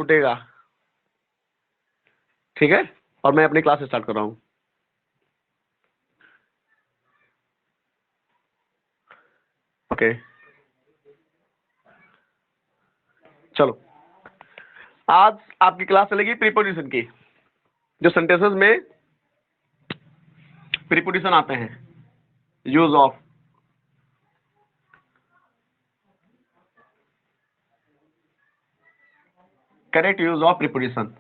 छूटेगा। ठीक है, और मैं अपनी क्लास स्टार्ट कर रहा हूं। ओके, चलो आज आपकी क्लास चलेगी प्रीपोजिशन की, जो सेंटेंसेस में प्रीपोजिशन आते हैं, use of. Correct use of preposition.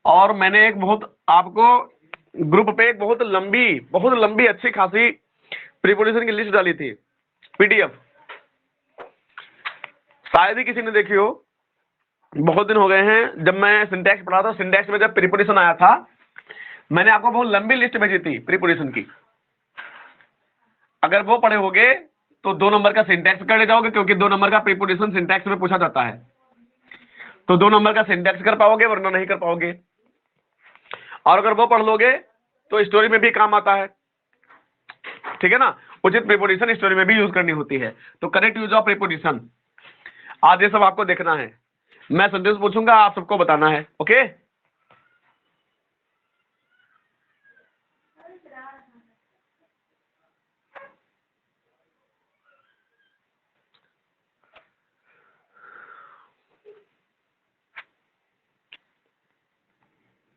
और मैंने एक बहुत आपको ग्रुप पे एक बहुत लंबी अच्छी खासी प्रीपोजिशन की लिस्ट डाली थी, पीडीएफ। शायद ही किसी ने देखी हो, बहुत दिन हो गए हैं। जब मैं सिंटैक्स पढ़ा था, सिंटैक्स में जब प्रीपोजिशन आया था, मैंने आपको बहुत लंबी लिस्ट भेजी थी प्रीपोजिशन की। अगर वो पढ़े होगे तो 2 नंबर का सिंटैक्स कर ले जाओगे, क्योंकि 2 नंबर का प्रीपोजिशन सिंटैक्स में पूछा जाता है। तो 2 नंबर का सिंटैक्स कर पाओगे, वरना नहीं कर पाओगे। और अगर वो पढ़ लोगे तो स्टोरी में भी काम आता है। ठीक है ना, उचित प्रीपोजिशन स्टोरी में भी यूज करनी होती है। तो करेक्ट यूज ऑफ प्रीपोजिशन, आज ये सब आपको देखना है। मैं सेंटेंस पूछूंगा, आप सबको बताना है। ओके,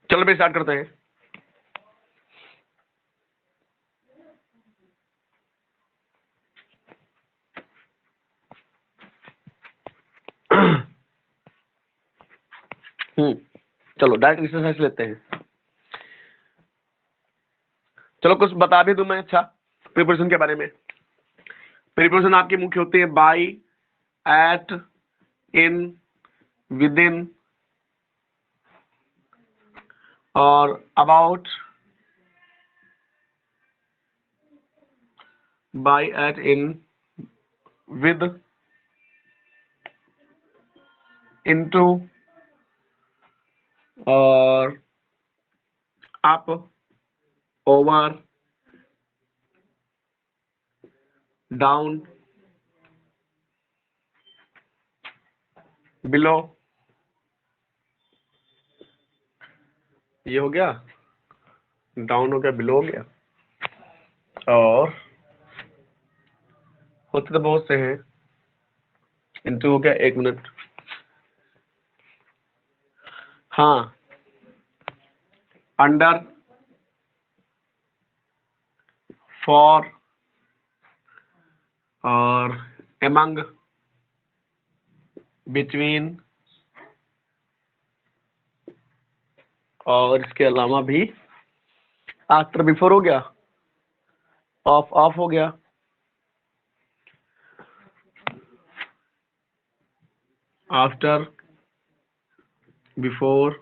चलो भी स्टार्ट करते हैं। चलो डायरेक्ट एक्सरसाइज लेते हैं। चलो कुछ बता भी दूं मैं अच्छा प्रीपोजिशन के बारे में। प्रीपोजिशन आपकी मुख्य होती है by, at, in, within और about. By, at, in, with, into और अप, ओवर, डाउन, बिलो। ये हो गया, डाउन हो गया, बिलो हो गया। और होते तो बहुत से हैं। इनटू हो गया, 1 मिनट। हाँ, अंडर, फॉर और एमंग, बिटवीन और इसके अलावा भी आफ्टर, बिफोर हो गया, ऑफ ऑफ हो गया, आफ्टर, बिफोर,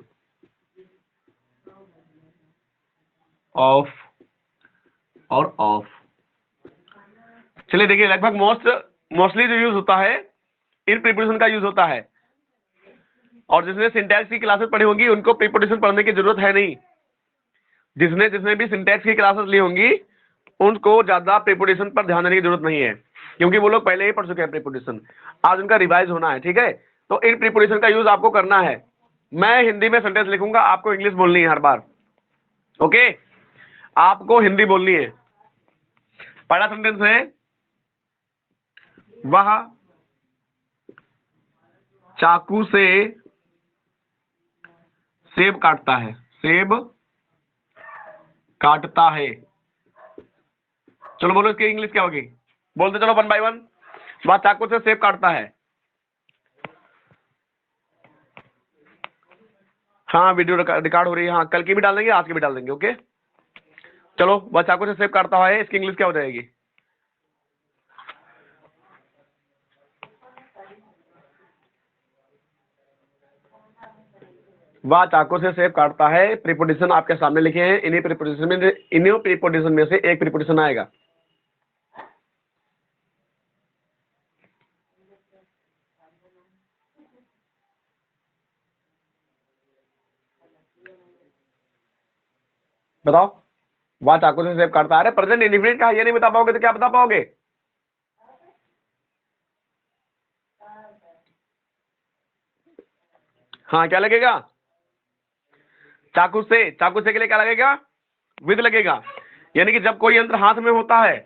ऑफ और ऑफ। चलिए देखिए, लगभग मोस्टली जो यूज होता है इन प्रीपोजिशन का यूज होता है। और जिसने सिंटैक्स की क्लासेस पढ़ी होंगी उनको प्रीपोजिशन पढ़ने की जरूरत है नहीं। जिसने भी सिंटैक्स की क्लासेस ली होंगी उनको ज्यादा प्रीपोजिशन पर ध्यान देने की जरूरत नहीं है, क्योंकि वो लोग पहले ही पढ़ चुके हैं प्रीपोजिशन। आज उनका रिवाइज होना है। ठीक है, तो इन प्रीपोजिशन का यूज आपको करना है। मैं हिंदी में सेंटेंस लिखूंगा, आपको इंग्लिश बोलनी है हर बार। ओके, आपको हिंदी बोलनी है। पहला सेंटेंस है, वह चाकू से सेब काटता है। सेब काटता है। चलो बोलो इसकी इंग्लिश क्या होगी, बोलते चलो 1 बाय 1। वह चाकू से सेब काटता है। हाँ, वीडियो रिकॉर्ड हो रही है। हाँ, कल की भी डाल देंगे, आज की भी डाल देंगे। ओके, चलो, वह चाकू से सेब काटता है, इसकी इंग्लिश क्या हो जाएगी? वह चाकू से सेब काटता है। प्रीपोजिशन आपके सामने लिखे हैं। इन्हीं प्रीपोजिशन में से एक प्रीपोजिशन आएगा। बताओ, वह चाकू से सेब काटता है। प्रेजेंट इंडेफिनिट का ये नहीं बता पाओगे तो क्या बता पाओगे? हाँ क्या लगेगा, चाकू से के लिए क्या लगेगा, विद लगेगा। यानी कि जब कोई यंत्र हाथ में होता है,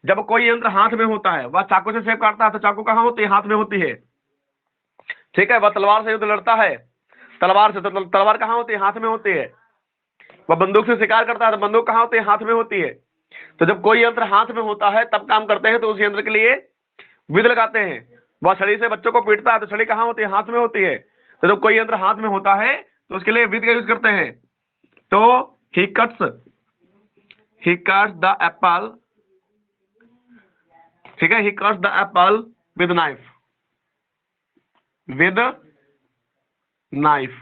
जब कोई यंत्र हाथ में होता है, वह चाकू से सेब काटता है, तो चाकू कहाँ होती है, हाथ में होती है। ठीक है, वह तलवार से युद्ध लड़ता है, तलवार से, तो तलवार कहाँ होती है, हाथ में होती है। वह बंदूक से शिकार करता है, तो बंदूक कहाँ होती है, हाथ में होती है। तो जब कोई यंत्र हाथ में होता है तब काम करते हैं, तो उस यंत्र के लिए विद लगाते हैं। वह छड़ी से बच्चों को पीटता है, तो छड़ी कहाँ होती है, हाथ में होती है। तो जब कोई यंत्र हाथ में होता है तो उसके लिए विद का यूज करते हैं। तो ही कट्स द एप्पल, ठीक है, ही cuts the Apple with knife, with knife,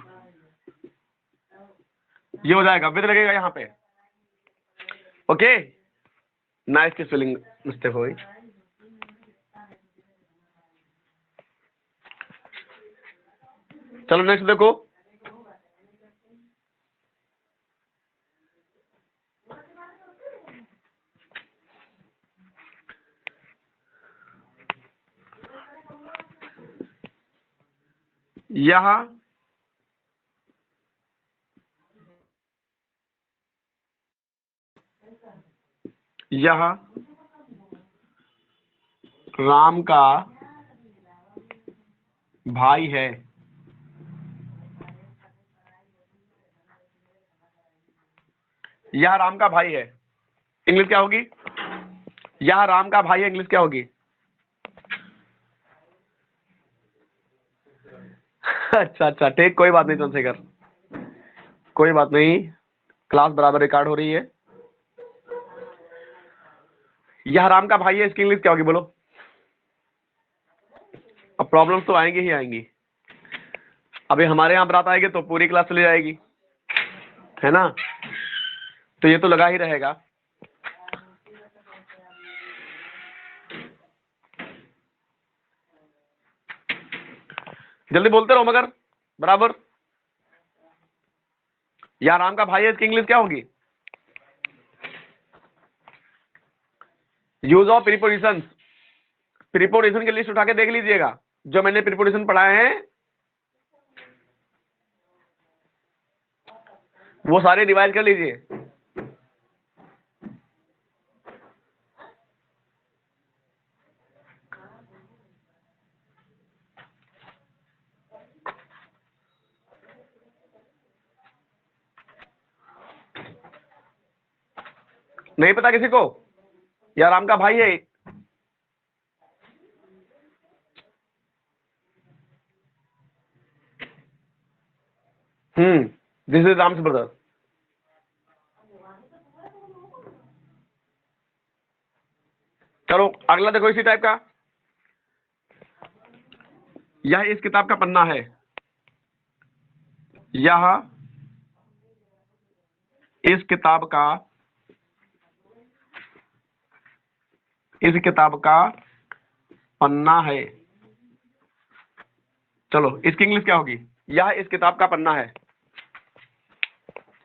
ये हो जाएगा, विद लगेगा यहाँ पे। ओके, नाइफ की स्पेलिंग मिस्टेक हो गई। चलो नेक्स्ट देखो, यह राम का भाई है। यह राम का भाई है, इंग्लिश क्या होगी, यह राम का भाई है, इंग्लिश क्या होगी। अच्छा ठीक, कोई बात नहीं चंद्रशेखर, कोई बात नहीं, क्लास बराबर रिकॉर्ड हो रही है। यह राम का भाई है, इसकी इंग्लिश क्या होगी बोलो। अब प्रॉब्लम्स तो आएंगी ही आएंगी। अभी हमारे यहाँ बारात आएगी तो पूरी क्लास चली जाएगी, है ना, तो ये तो लगा ही रहेगा। जल्दी बोलते रहो मगर बराबर। यह राम का भाई है, इसकी इंग्लिश क्या होगी। यूज ऑफ प्रीपोजिशन, प्रीपोजिशन की लिस्ट उठा के देख लीजिएगा, जो मैंने प्रीपोजिशन पढ़ाए हैं वो सारे डिवाइड कर लीजिए। नहीं पता किसी को, यह राम का भाई है। This is Ram's brother. चलो अगला देखो इसी टाइप का, यह इस किताब का पन्ना है, यह इस किताब का पन्ना है। चलो इसकी इंग्लिश क्या होगी, यह इस किताब का पन्ना है,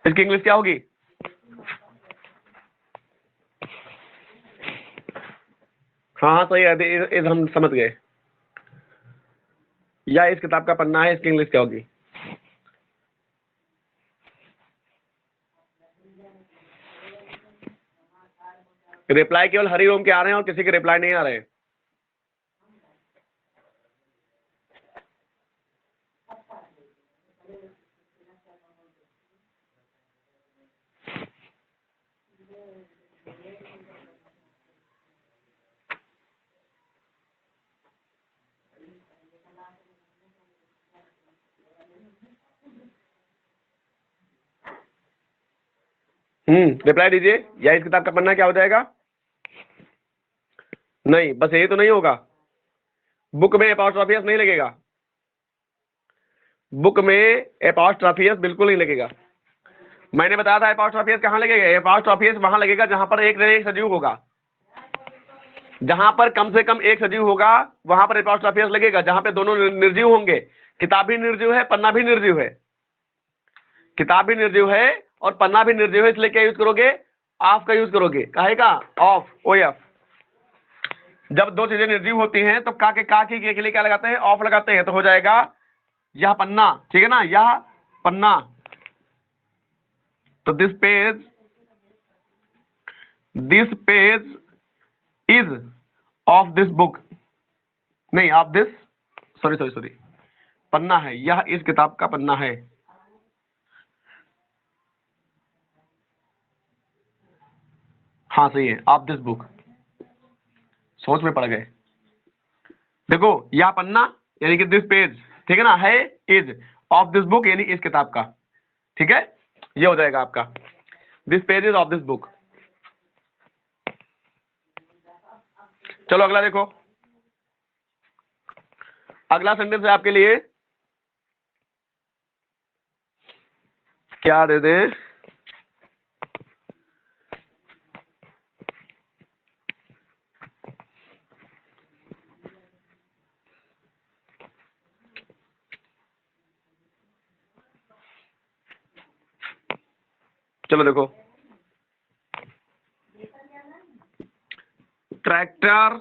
इसकी इंग्लिश क्या होगी। हाँ सही है, हम समझ गए। यह इस किताब का पन्ना है, इसकी इंग्लिश क्या होगी। रिप्लाई केवल हरिओम के आ रहे हैं और किसी के रिप्लाई नहीं आ रहे हैं। रिप्लाई दीजिए, या इस किताब का पन्ना क्या हो जाएगा। नहीं, बस यही तो नहीं होगा, बुक में एपोस्ट्रोफियस नहीं लगेगा, बुक में एपोस्ट्रोफियस बिल्कुल नहीं लगेगा। मैंने बताया था एपोस्ट्रोफियस कहाँ लगेगा, एपोस्ट्रोफियस वहां लगेगा जहां पर एक सजीव होगा, जहां पर कम से कम एक सजीव होगा वहां पर एपोस्ट्रोफियस लगेगा, जहां पे दोनों निर्जीव होंगे। किताब भी निर्जीव है, पन्ना भी निर्जीव है, किताब भी निर्जीव है और पन्ना भी निर्जीव है, इसलिए क्या यूज करोगे, ऑफ का यूज करोगे, काहे का, ऑफ, OF। जब दो चीजें निर्जीव होती हैं तो का के लिए क्या लगाते हैं, ऑफ लगाते हैं, तो हो जाएगा यह पन्ना, ठीक है ना, यह पन्ना। तो this page is of this book, नहीं ऑफ दिस, सॉरी, पन्ना है, यह इस किताब का पन्ना है। हाँ सही है, ऑफ दिस बुक। सोच में पड़ गए। देखो यह पन्ना यानी कि दिस पेज, ठीक है ना, है इज ऑफ दिस बुक यानी इस किताब का, ठीक है, ये हो जाएगा आपका, this page is of this book. चलो अगला देखो, अगला सेंटेंस है आपके लिए, क्या दे दे, चलो देखो, ट्रैक्टर,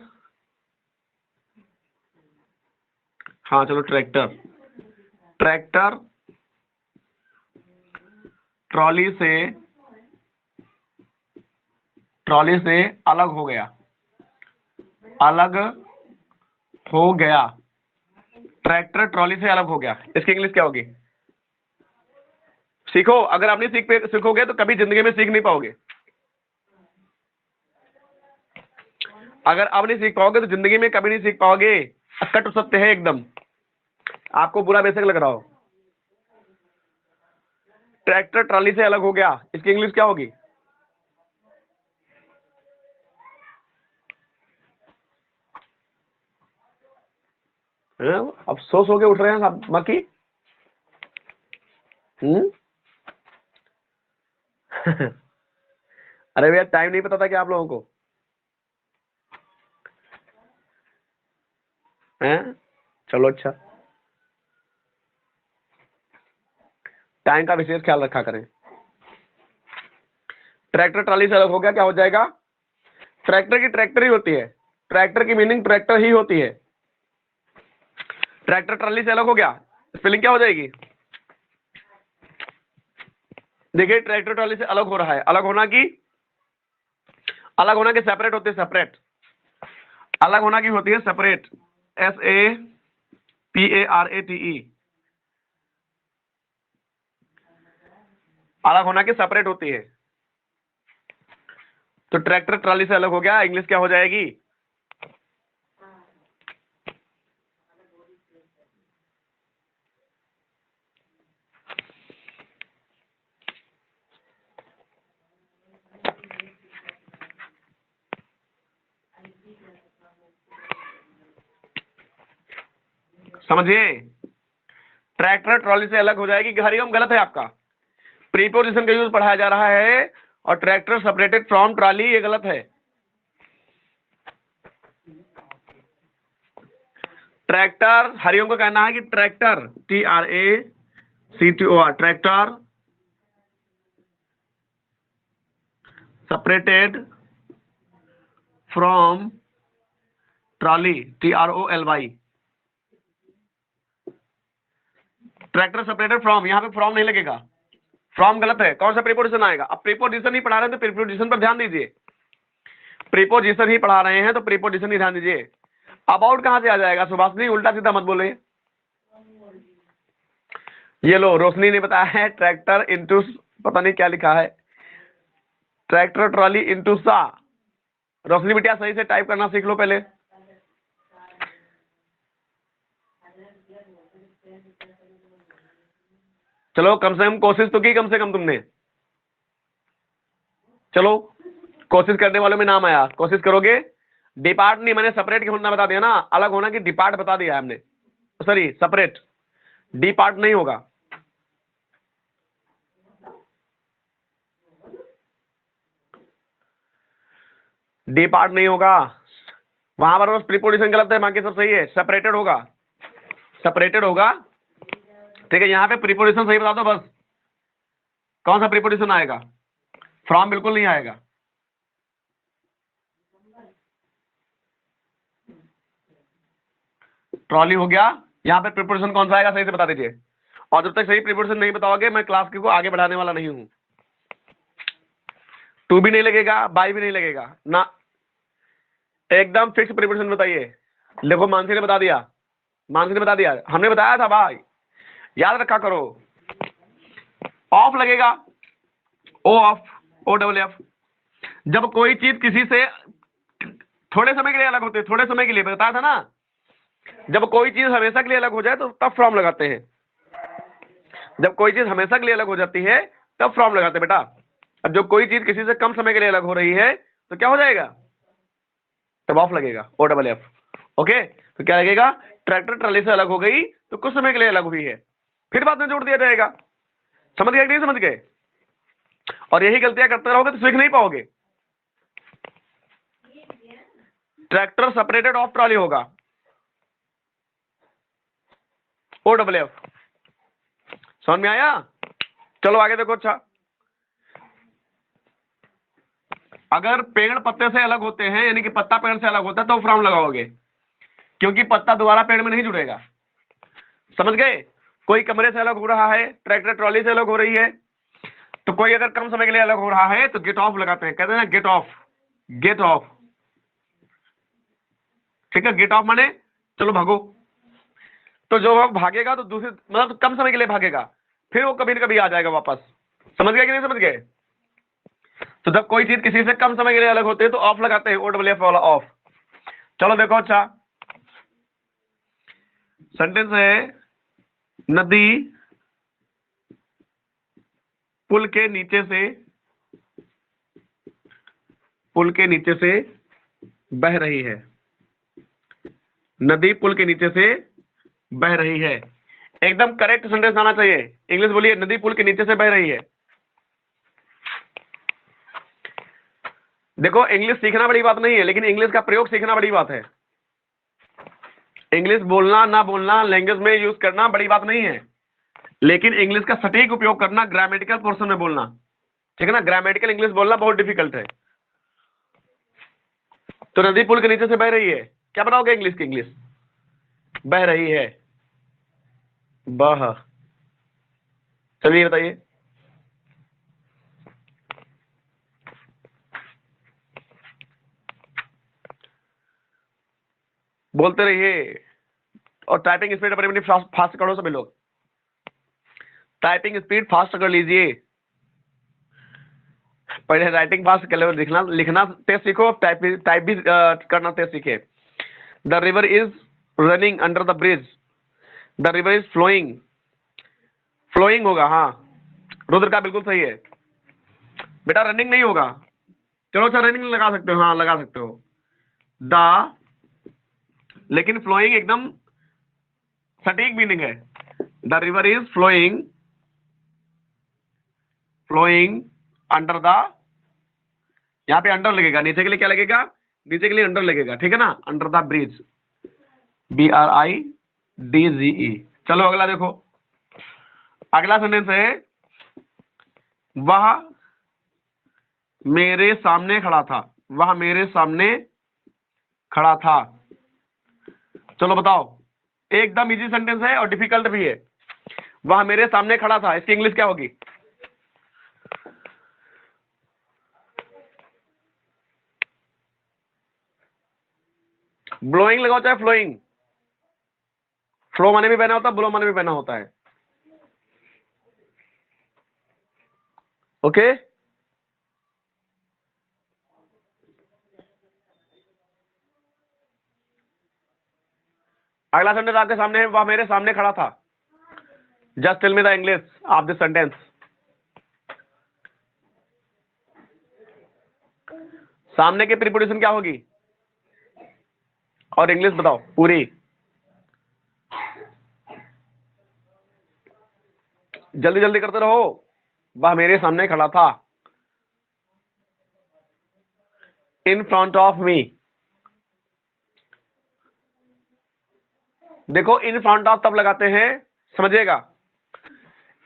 हाँ चलो ट्रैक्टर ट्रॉली से अलग हो गया, ट्रैक्टर ट्रॉली से अलग हो गया, इसकी इंग्लिश क्या होगी? सीखो, अगर आप नहीं सीखोगे तो कभी जिंदगी में सीख नहीं पाओगे। अगर आप नहीं सीख पाओगे तो जिंदगी में कभी नहीं सीख पाओगे। कट सत्य है एकदम, आपको बुरा बेशक लग रहा हो। ट्रैक्टर ट्रॉली से अलग हो गया, इसकी इंग्लिश क्या होगी? अब सो के उठ रहे हैं सब बाकी। अरे भैया टाइम नहीं पता था क्या आप लोगों को? हैं? चलो अच्छा, टाइम का विशेष ख्याल रखा करें। ट्रैक्टर ट्रॉली से अलग हो गया, क्या हो जाएगा? ट्रैक्टर की ट्रैक्टर ही होती है, ट्रैक्टर की मीनिंग ट्रैक्टर ही होती है। ट्रैक्टर ट्रॉली से अलग हो गया, स्पेलिंग क्या हो जाएगी? देखिए ट्रैक्टर ट्रॉली से अलग हो रहा है, अलग होना की सेपरेट होती है, सेपरेट, अलग होना की होती है सेपरेट, SAPARATE, अलग होना की सेपरेट होती है। तो ट्रैक्टर ट्रॉली से अलग हो गया, इंग्लिश क्या हो जाएगी? समझिए, ट्रैक्टर ट्रॉली से अलग हो जाएगी। हरिओम गलत है आपका, प्रीपोजिशन का यूज पढ़ाया जा रहा है और ट्रैक्टर सेपरेटेड फ्रॉम ट्रॉली, ये गलत है। ट्रैक्टर, हरिओम का कहना है कि tractor TRACTOR, tractor separated from trolley, TROLY, tractor separated from, यहां पे फ्रॉम नहीं लगेगा, फ्रॉम गलत है, कौन सा प्रीपोजिशन आएगा? अब प्रीपोजिशन ही पढ़ा रहे हैं तो प्रीपोजिशन पर ध्यान दीजिए, प्रीपोजिशन ही पढ़ा रहे हैं तो प्रीपोजिशन ही ध्यान दीजिए। अबाउट कहां से आ जाएगा सुभाषनी? उल्टा सीधा मत बोले। ये लो रोशनी ने बताया है ट्रैक्टर इंटू, पता नहीं क्या लिखा है, ट्रैक्टर ट्रॉली इंटू सा। रोशनी बिटिया सही से टाइप करना सीख लो पहले। चलो कम से कम कोशिश तो की, कम से कम तुमने, चलो कोशिश करने वालों में नाम आया, कोशिश करोगे। डिपार्ट नहीं, मैंने सेपरेट होना बता दिया ना, अलग होना कि डिपार्ट बता दिया हमने, सॉरी सेपरेट, डिपार्ट नहीं होगा। डिपार्ट नहीं होगा, वहां पर बस प्रीपोजिशन गलत है, बाकी सब सही है, सेपरेटेड होगा, सेपरेटेड होगा, ठीक है। यहाँ पे प्रीपोजिशन सही बता दो बस, कौन सा प्रीपोजिशन आएगा? फ्रॉम बिल्कुल नहीं आएगा। ट्रॉली हो गया, यहाँ पे प्रिपोजिशन कौन सा आएगा सही से बता दीजिए, और जब तक सही प्रिपोजिशन नहीं बताओगे मैं क्लास को आगे बढ़ाने वाला नहीं हूँ। टू भी नहीं लगेगा, बाय भी नहीं लगेगा ना, एकदम फिक्स प्रिपोजिशन बताइए। देखो मानसी ने बता दिया, मानसी ने बता दिया, हमने बताया था भाई, याद रखा करो। ऑफ लगेगा, ओ ऑफ, ओ डबल एफ। जब कोई चीज किसी से थोड़े समय के लिए अलग होती है, थोड़े समय के लिए बताया था ना, जब कोई चीज हमेशा के लिए अलग हो जाए तो तब फ्रॉम लगाते हैं। जब कोई चीज हमेशा के लिए अलग हो जाती है तब फ्रॉम लगाते हैं बेटा। अब जो कोई चीज किसी से कम समय के लिए अलग हो रही है तो क्या हो जाएगा, तब ऑफ लगेगा, ओ डबल एफ। ओके, तो क्या लगेगा, ट्रैक्टर ट्राली से अलग हो गई तो कुछ समय के लिए अलग हुई है, फिर बाद में जोड़ दिया जाएगा। समझ गए कि नहीं समझ गए? और यही गलतियां करते रहोगे तो सीख नहीं पाओगे। ट्रैक्टर सेपरेटेड ऑफ ट्रॉली होगा, ओ डबल एफ। समझ में आया? चलो आगे देखो। अच्छा, अगर पेड़ पत्ते से अलग होते हैं, यानी कि पत्ता पेड़ से अलग होता है तो फ्रॉम लगाओगे, क्योंकि पत्ता दोबारा पेड़ में नहीं जुड़ेगा। समझ गए? कोई कमरे से अलग हो रहा है, ट्रैक्टर ट्रॉली से अलग हो रही है, तो कोई अगर कम समय के लिए अलग हो रहा है तो गेट ऑफ लगाते हैं, कहते हैं ना गेट ऑफ, गेट ऑफ। ठीक है, गेट ऑफ माने चलो भागो। तो जो भागेगा तो दूसरे मतलब कम समय के लिए भागेगा, फिर वो कभी न कभी आ जाएगा वापस। समझ गए कि नहीं समझ गए? तो जब कोई चीज किसी से कम समय के लिए अलग होती है तो ऑफ लगाते हैं, ओ डबल एफ वाला ऑफ। चलो देखो। अच्छा, सेंटेंस है, नदी पुल के नीचे से, पुल के नीचे से बह रही है। नदी पुल के नीचे से बह रही है, एकदम करेक्ट सेंटेंस आना चाहिए। इंग्लिश बोलिए, नदी पुल के नीचे से बह रही है। देखो इंग्लिश सीखना बड़ी बात नहीं है, लेकिन इंग्लिश का प्रयोग सीखना बड़ी बात है। इंग्लिश बोलना ना बोलना, लैंग्वेज में यूज करना बड़ी बात नहीं है, लेकिन इंग्लिश का सटीक उपयोग करना, ग्रामेटिकल पोर्शन में बोलना, ठीक है ना। ग्रामेटिकल इंग्लिश बोलना बहुत डिफिकल्ट है। तो नदी पुल के नीचे से बह रही है, क्या बनाओगे इंग्लिश की? इंग्लिश बह रही है, बह। चलिए बताइए। बोलते रहिए, और टाइपिंग स्पीड अपनी फास्ट करो सभी लोग। टाइपिंग स्पीड फास्ट कर लीजिए, पहले राइटिंग फास्ट कर लो, लिखना लिखना तेज सीखो, टाइप भी करना तेज सीखे। The river is running under the bridge, the river is flowing, flowing होगा। हाँ, रुद्र का बिल्कुल सही है बेटा, रनिंग नहीं होगा। चलो अच्छा, रनिंग लगा सकते हो, हाँ लगा सकते हो द, लेकिन फ्लोइंग एकदम सटीक मीनिंग है। The river is flowing, flowing under the, यहां पे अंडर लगेगा, नीचे के लिए क्या लगेगा, नीचे के लिए अंडर लगेगा, ठीक है ना, अंडर द ब्रिज, BRIDGE। चलो अगला देखो, अगला सेंटेंस है, वह मेरे सामने खड़ा था, वह मेरे सामने खड़ा था। चलो बताओ, एकदम इजी सेंटेंस है और डिफिकल्ट भी है। वह मेरे सामने खड़ा था, इसकी इंग्लिश क्या होगी? ब्लोइंग लगाओ चाहे फ्लोइंग, फ्लो माने भी बहना होता है, ब्लो माने भी बहना होता है। ओके, अगला सेंटेंस आपके सामने है, वह मेरे सामने खड़ा था। Just tell me the English of this sentence. सामने की प्रीपोजिशन क्या होगी, और इंग्लिश बताओ पूरी, जल्दी जल्दी करते रहो। वह मेरे सामने खड़ा था, इन फ्रंट ऑफ मी। देखो इन फ्रंट ऑफ तब लगाते हैं, समझिएगा,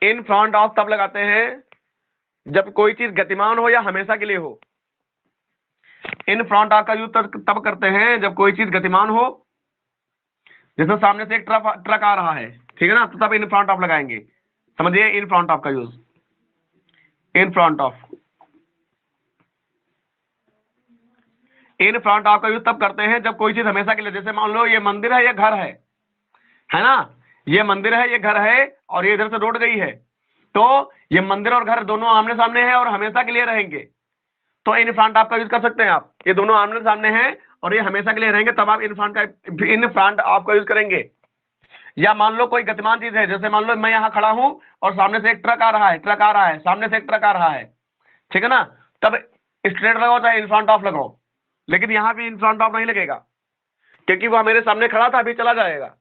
इन फ्रंट ऑफ तब लगाते हैं जब कोई चीज गतिमान हो या हमेशा के लिए हो। इन फ्रंट ऑफ का यूज तब करते हैं जब कोई चीज गतिमान हो जैसे सामने से एक ट्रक आ रहा है, ठीक है ना, तो तब इन फ्रंट ऑफ लगाएंगे। समझिए इन फ्रंट ऑफ का use, in front of, in front of का यूज तब करते हैं जब कोई चीज हमेशा के लिए, जैसे मान लो ये मंदिर है, ये घर है ना, ये मंदिर है, ये घर है, और ये इधर से रोड गई है, तो ये मंदिर और घर दोनों आमने सामने हैं और हमेशा के लिए रहेंगे, तो इन फ्रंट ऑफ का यूज कर सकते हैं आप। ये दोनों आमने सामने हैं और ये हमेशा के लिए रहेंगे, तब आप इन फ्रंट ऑफ का यूज करेंगे। या मान लो कोई गतिमान चीज है, जैसे मान लो मैं यहाँ खड़ा हूं और सामने से एक ट्रक आ रहा है, सामने से एक ट्रक आ रहा है, ठीक है ना, तब स्ट्रेट लगाओ चाहे इन फ्रंट ऑफ लगाओ, लेकिन यहाँ भी इन फ्रंट ऑफ नहीं लगेगा, क्योंकि वो मेरे सामने खड़ा था, अभी चला जाएगा,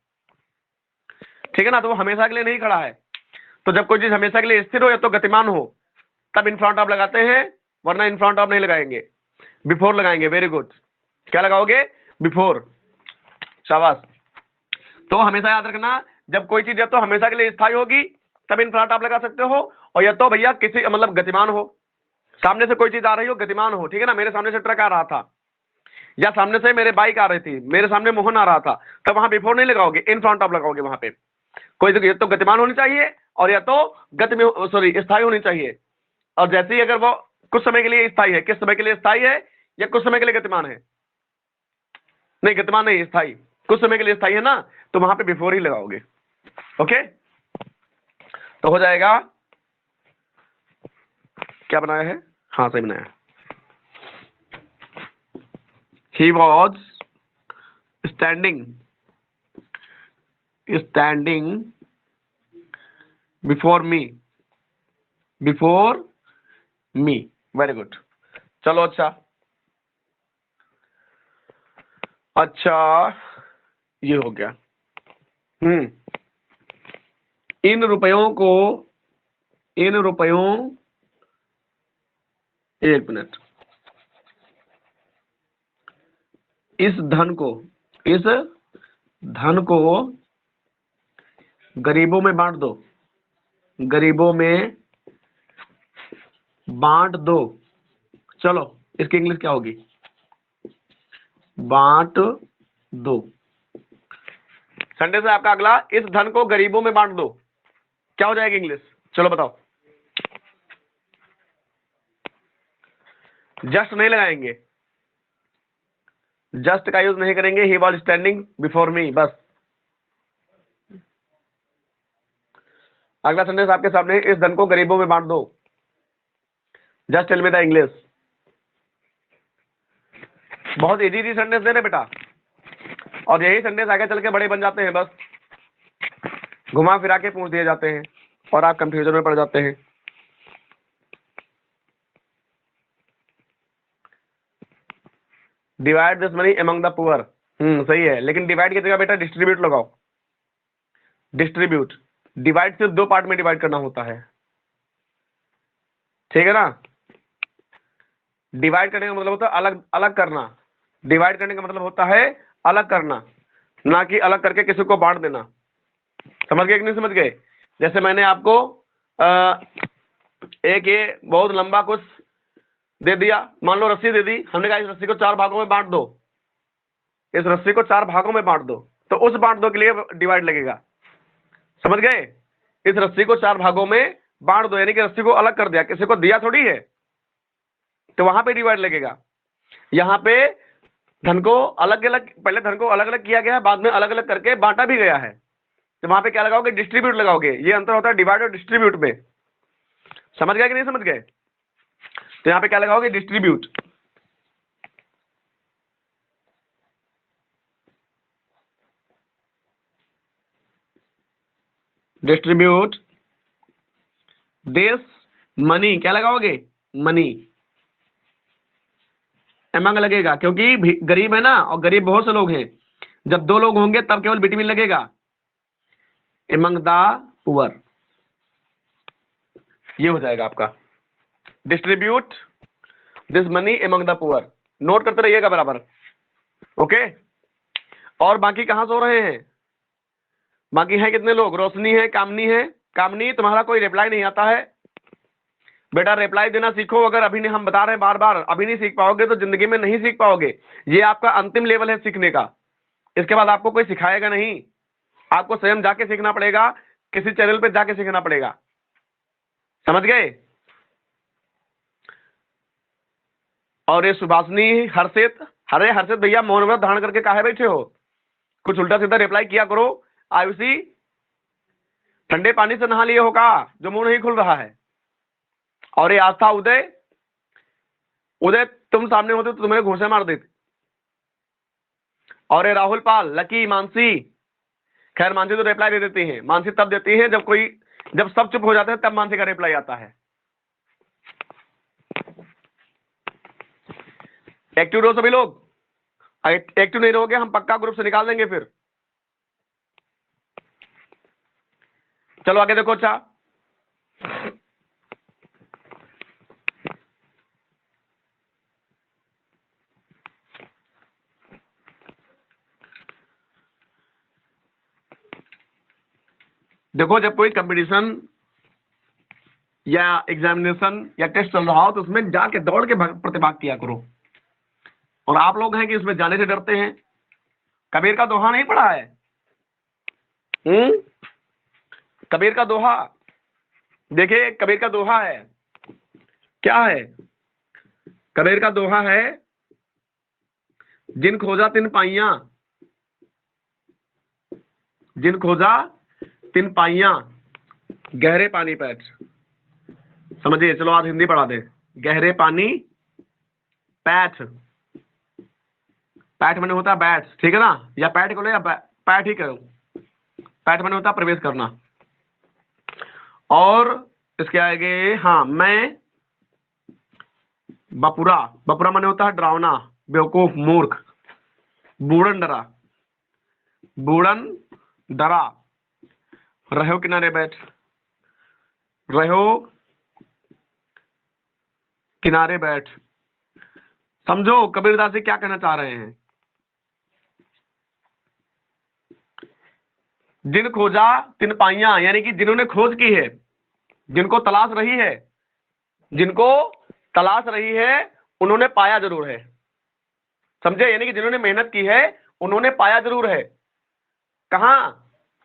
ठीक है ना, तो वो हमेशा के लिए नहीं खड़ा है। तो जब कोई चीज हमेशा के लिए स्थिर हो या तो गतिमान हो, तब इन फ्रंट ऑफ लगाते हैं, वरना इन फ्रंट ऑफ नहीं लगाएंगे, बिफोर लगाएंगे। वेरी गुड, क्या लगाओगे? बिफोर, शाबाश। तो हमेशा याद रखना, जब कोई चीज या तो हमेशा के लिए स्थायी होगी तब इन फ्रंट ऑफ लगा सकते हो, और या तो भैया किसी मतलब गतिमान हो, सामने से कोई चीज आ रही हो, गतिमान हो, ठीक है ना, मेरे सामने से ट्रक आ रहा था या सामने से मेरे बाइक आ रही थी, मेरे सामने मोहन आ रहा था, तब वहां बिफोर नहीं लगाओगे, इन फ्रंट ऑफ लगाओगे। वहां पे कोई तो गतिमान होनी चाहिए और या तो गति में स्थायी होनी चाहिए, और जैसे ही अगर वो कुछ समय के लिए स्थायी है, किस समय के लिए स्थायी है या कुछ समय के लिए गतिमान है, नहीं गतिमान नहीं, स्थायी, कुछ समय के लिए स्थायी है ना, तो वहां पे बिफोर ही लगाओगे। ओके, तो हो जाएगा, क्या बनाया है? हाँ सही बनाया। He was standing before me, very good. चलो अच्छा ये हो गया। इन रुपयों, एक मिनट, इस धन को गरीबों में बांट दो, चलो इसकी इंग्लिश क्या होगी? बांट दो। संडे से आपका अगला, इस धन को गरीबों में बांट दो, क्या हो जाएगी इंग्लिश? चलो बताओ। जस्ट नहीं लगाएंगे, जस्ट का यूज नहीं करेंगे, he was standing before me, बस। अगला सेंटेंस आपके सामने, इस धन को गरीबों में बांट दो, just tell me the English. बहुत इजी सेंटेंस दे रहे बेटा, और यही सेंटेंस आगे चल के बड़े बन जाते हैं, बस घुमा फिरा के पूछ दिए जाते हैं और आप कंफ्यूजन में पड़ जाते हैं। Divide this money among the poor, सही है, लेकिन डिवाइड की जगह बेटा डिस्ट्रीब्यूट लगाओ। डिस्ट्रीब्यूट, डिवाइड सिर्फ दो पार्ट में डिवाइड करना होता है, ठीक है ना। डिवाइड करने का मतलब होता है अलग अलग करना, डिवाइड करने का मतलब होता है अलग करना, ना कि अलग करके किसी को बांट देना। समझ गए कि नहीं समझ गए? जैसे मैंने आपको एक ये बहुत लंबा कुछ दे दिया, मान लो रस्सी दे दी, हमने कहा इस रस्सी को 4 भागों में बांट दो, इस रस्सी को 4 भागों में बांट दो, तो उस बांट दो के लिए डिवाइड लगेगा। समझ गए? इस रस्सी को 4 भागों में बांट दो, यानी कि रस्सी को अलग कर दिया, किसी को दिया थोड़ी है, तो वहां पे डिवाइड लगेगा। यहाँ पे धन को अलग अलग, पहले धन को अलग अलग किया गया है, बाद में अलग अलग करके बांटा भी गया है, तो वहां पे क्या लगाओगे? डिस्ट्रीब्यूट लगाओगे। ये अंतर होता है डिवाइड और डिस्ट्रीब्यूट में। समझ गए कि नहीं समझ गए? तो यहाँ पे क्या लगाओगे? डिस्ट्रीब्यूट। डिस्ट्रीब्यूट दिस मनी, क्या लगाओगे? मनी। अमंग लगेगा क्योंकि गरीब है ना, और गरीब बहुत से लोग हैं, जब 2 लोग होंगे तब केवल बिटवीन लगेगा, अमंग द पुअर, ये हो जाएगा आपका। Distribute this money among the poor, note करते रहिएगा बराबर। ओके, और बाकी कहां सो रहे हैं? बाकी है कितने लोग? रोशनी है, कामनी है। कामनी, तुम्हारा कोई रिप्लाई नहीं आता है बेटा, रिप्लाई देना सीखो। अगर अभी नहीं, हम बता रहे हैं बार बार, अभी नहीं सीख पाओगे तो जिंदगी में नहीं सीख पाओगे। ये आपका अंतिम लेवल है सीखने का, इसके बाद आपको कोई सिखाएगा नहीं, आपको स्वयं जाके सीखना पड़ेगा, किसी चैनल पे जाके सीखना पड़ेगा। समझ गए? और ये सुभाषनी, हर्षित, अरे हर्षित भैया मौन व्रत धारण करके काहे बैठे हो? कुछ उल्टा सीधा रिप्लाई किया करो। आयुषी, ठंडे पानी से नहा लिए हो का जो मुंह नहीं खुल रहा है? और ये आस्था, उदय, उदय तुम सामने होते तो तुम्हें घूंसे मार देते। और ये राहुल पाल, लकी, मानसी, खैर मानसी तो रिप्लाई दे देती है, मानसी तब देती है जब सब चुप हो जाते हैं तब मानसी का रिप्लाई आता है। एक्टिव रहो सभी लोग, एक्टिव नहीं रहोगे हम पक्का ग्रुप से निकाल देंगे फिर। चलो आगे देखो। अच्छा, देखो जब कोई कंपटीशन या एग्जामिनेशन या टेस्ट चल रहा हो तो उसमें जाके दौड़ के प्रतिभाग किया करो। और आप लोग हैं कि उसमें जाने से डरते हैं। कबीर का दोहा नहीं पढ़ा है? कबीर का दोहा देखिए, कबीर का दोहा है, क्या है? कबीर का दोहा है, जिन खोजा तिन पाइया, जिन खोजा तिन पाइया, गहरे पानी पैठ। समझिए, चलो आज हिंदी पढ़ा दे। गहरे पानी पैठ, पैठ मैंने होता है बैठ, ठीक है ना? या पैठ करो या पैठ ही करो। पैठ मैंने होता है प्रवेश करना। और इसके आगे, हाँ, मैं बपुरा, बपुरा मैंने होता है डरावना, बेवकूफ, मूर्ख। बूढ़न डरा, बूढ़न डरा, रहो किनारे बैठ, रहो किनारे बैठ। समझो कबीरदास जी क्या कहना चाह रहे हैं। जिन खोजा तिन पाइया, यानी कि जिन्होंने खोज की है, जिनको तलाश रही है, जिनको तलाश रही है उन्होंने पाया जरूर है। समझे? यानी कि जिन्होंने मेहनत की है उन्होंने पाया जरूर है। कहां?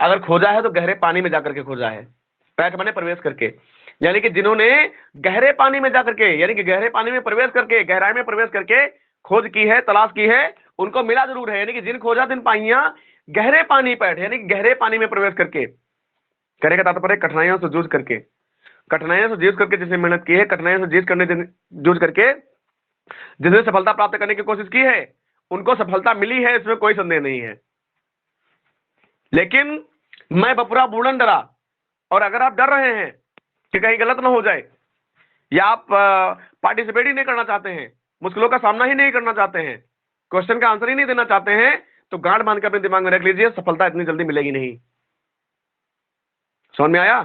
अगर खोजा है तो गहरे पानी में जाकर के खोजा है, पैठ माने प्रवेश करके। यानी कि जिन्होंने गहरे पानी में जाकर के, यानी कि गहरे पानी में प्रवेश करके, गहराई में प्रवेश करके खोज की है, तलाश की है, उनको मिला जरूर है। यानी कि जिन खोजा तिन पाइया, गहरे पानी पैठ, यानी कि गहरे पानी में प्रवेश करके। कहने का तात्पर्य कठिनाइयों से जूझ करके, कठिनाइयों से जूझ करके जिसने मेहनत की है, कठिनाइयों से जूझ करके जिसने सफलता प्राप्त करने की कोशिश की है, उनको सफलता मिली है, इसमें कोई संदेह नहीं है। लेकिन मैं बपुरा बूढ़न डरा, और अगर आप डर रहे हैं कि कहीं गलत ना हो जाए, या आप पार्टिसिपेट ही नहीं करना चाहते हैं, मुश्किलों का सामना ही नहीं करना चाहते हैं, क्वेश्चन का आंसर ही नहीं देना चाहते हैं, तो गांठ बांध कर अपने दिमाग में रख लीजिए, सफलता इतनी जल्दी मिलेगी नहीं। समझ में आया?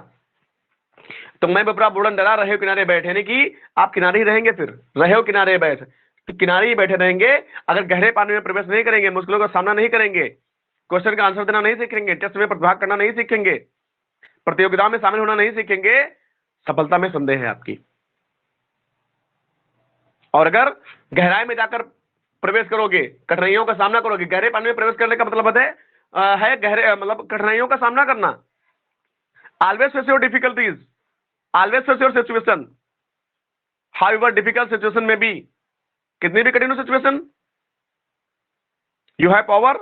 तो मैं बपुरा बूढ़न डरा, रहे हो किनारे बैठ, यानी कि आप किनारे ही रहेंगे, फिर रहे हो किनारे बैठ, तो किनारे ही बैठे रहेंगे। अगर गहरे पानी में प्रवेश नहीं करेंगे, मुश्किलों का सामना नहीं करेंगे, क्वेश्चन का आंसर देना नहीं सीखेंगे, टेस्ट में प्रतिभाग करना नहीं सीखेंगे, प्रतियोगिता में शामिल होना नहीं सीखेंगे, सफलता में संदेह है आपकी। और अगर गहराई में जाकर प्रवेश करोगे, कठिनाइयों का सामना करोगे, गहरे पानी में प्रवेश करने का मतलब है गहरे मतलब कठिनाइयों का सामना करना। Always face your difficulties, always face your situation, however difficult situation में भी, कितनी भी कठिन situation, you have power,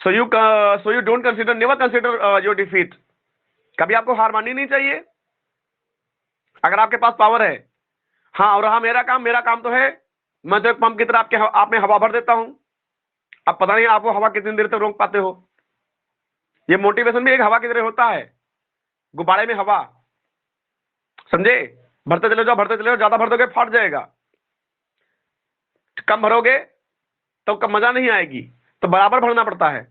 so you don't consider, never consider your defeat. कभी आपको हार माननी नहीं चाहिए अगर आपके पास पावर है। हाँ, और हाँ, मेरा काम तो है, मैं तो एक पंप की तरह आप में हवा भर देता हूं। अब पता नहीं आप वो हवा कितनी देर तक रोक पाते हो। ये मोटिवेशन भी एक हवा की तरह होता है, गुब्बारे में हवा, समझे? भरते चले जाओ, भरते चले जाओ, ज्यादा भर दोगे फट जाएगा, कम भरोगे तो कम मजा नहीं आएगी, तो बराबर भरना पड़ता है।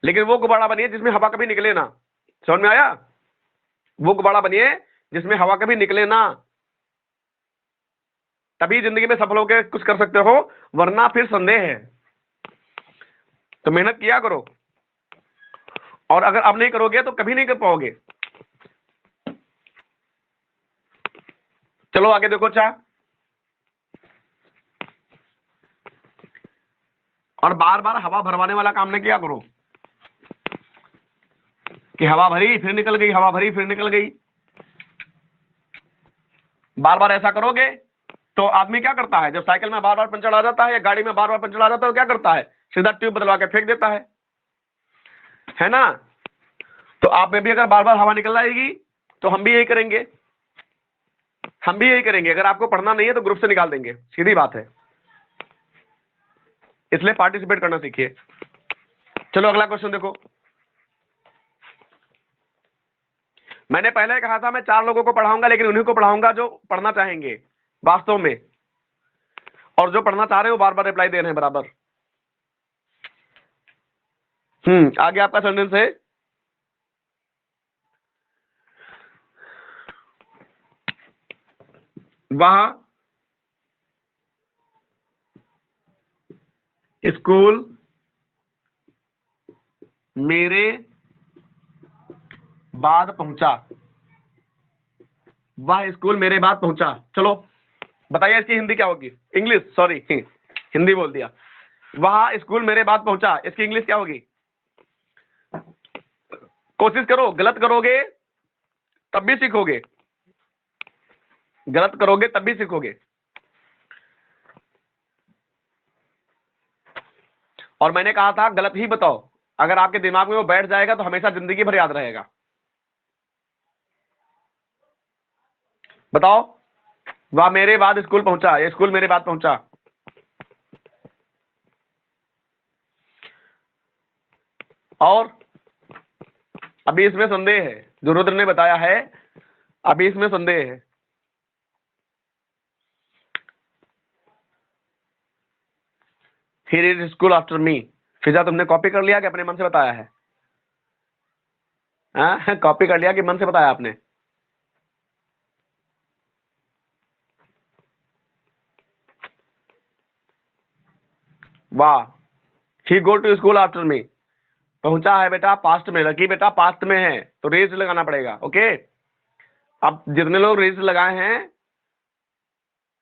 लेकिन वो गुब्बारा बनिए जिसमें हवा कभी निकले ना। समझ में आया? वो गुब्बारा बनिए जिसमें हवा कभी निकले ना, तभी जिंदगी में सफल होकर कुछ कर सकते हो, वरना फिर संदेह है। तो मेहनत किया करो, और अगर अब नहीं करोगे तो कभी नहीं कर पाओगे। चलो आगे देखो। अच्छा, और बार बार हवा भरवाने वाला काम नहीं किया करो कि हवा भरी फिर निकल गई, हवा भरी फिर निकल गई। बार बार ऐसा करोगे तो आदमी क्या करता है, जब साइकिल में बार बार पंचर आ जाता है या गाड़ी में बार बार पंचर आ जाता है तो क्या करता है, सीधा ट्यूब बदलवा के फेंक देता है ना। तो आप में भी अगर बार बार हवा निकल आएगी तो हम भी यही करेंगे, हम भी यही करेंगे। अगर आपको पढ़ना नहीं है तो ग्रुप से निकाल देंगे, सीधी बात है। इसलिए पार्टिसिपेट करना सीखिए। चलो अगला क्वेश्चन देखो। मैंने पहले कहा था मैं 4 लोगों को पढ़ाऊंगा, लेकिन उन्हीं को पढ़ाऊंगा जो पढ़ना चाहेंगे वास्तव में, और जो पढ़ना चाह रहे हो बार बार रिप्लाई दे रहे हैं बराबर। आगे आपका सेंटेंस है, वह स्कूल मेरे बाद पहुंचा। वह स्कूल मेरे बाद पहुंचा। चलो बताइए इसकी हिंदी क्या होगी, इंग्लिश, सॉरी हिंदी बोल दिया। वह स्कूल मेरे बाद पहुंचा, इसकी इंग्लिश क्या होगी? कोशिश करो, गलत करोगे तब भी सीखोगे, गलत करोगे तब भी सीखोगे। और मैंने कहा था गलत ही बताओ, अगर आपके दिमाग में वो बैठ जाएगा तो हमेशा जिंदगी भर याद रहेगा। बताओ, वह मेरे बाद स्कूल पहुंचा, ये स्कूल मेरे बाद पहुंचा। और अभी इसमें संदेह है, जो रुद्र ने बताया है अभी इसमें संदेह है। He reached school after me। फिजा तुमने कॉपी कर लिया कि अपने मन से बताया है? कॉपी कर लिया कि मन से बताया आपने? वाह, he go to school after me। पहुंचा है बेटा पास्ट में, लकी बेटा पास्ट में है तो रेज लगाना पड़ेगा। ओके, अब जितने लोग रेज लगाए हैं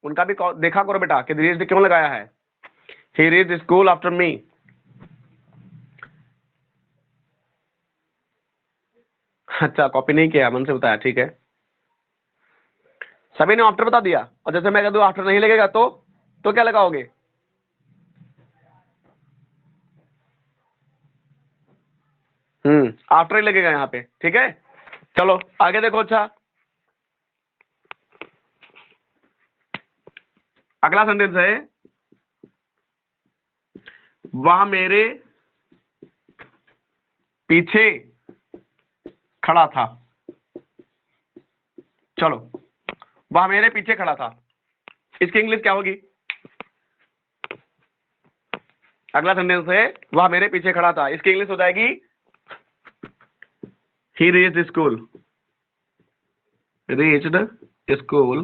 उनका भी देखा करो बेटा कि रेज क्यों लगाया है। He reached school after me। अच्छा, कॉपी नहीं किया, मन से बताया, ठीक है। सभी ने आफ्टर बता दिया, और जैसे मैं कह दूं आफ्टर नहीं लगेगा तो क्या लगाओगे? आफ्टर ही लगेगा यहाँ पे, ठीक है। चलो आगे देखो। अच्छा, अगला सेंटेंस है, वह मेरे पीछे खड़ा था। चलो, वह मेरे पीछे खड़ा था, इसकी इंग्लिश क्या होगी? अगला सेंटेंस है, वह मेरे पीछे खड़ा था, इसकी इंग्लिश हो जाएगी he reached school। reached school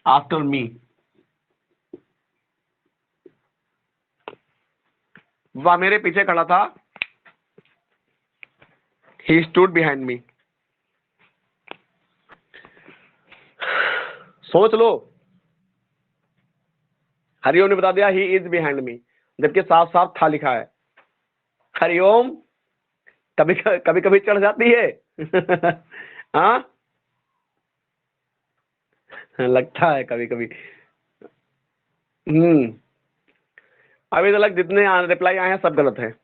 after me। वह मेरे पीछे खड़ा था, he stood behind me। सोच लो, हरिओम ने बता दिया ही इज बिहाइंड मी, जबकि साफ साफ था लिखा है। हरिओम कभी कभी कभी चढ़ जाती है। हाँ, लगता है कभी कभी। अभी तक जितने रिप्लाई आए हैं सब गलत है,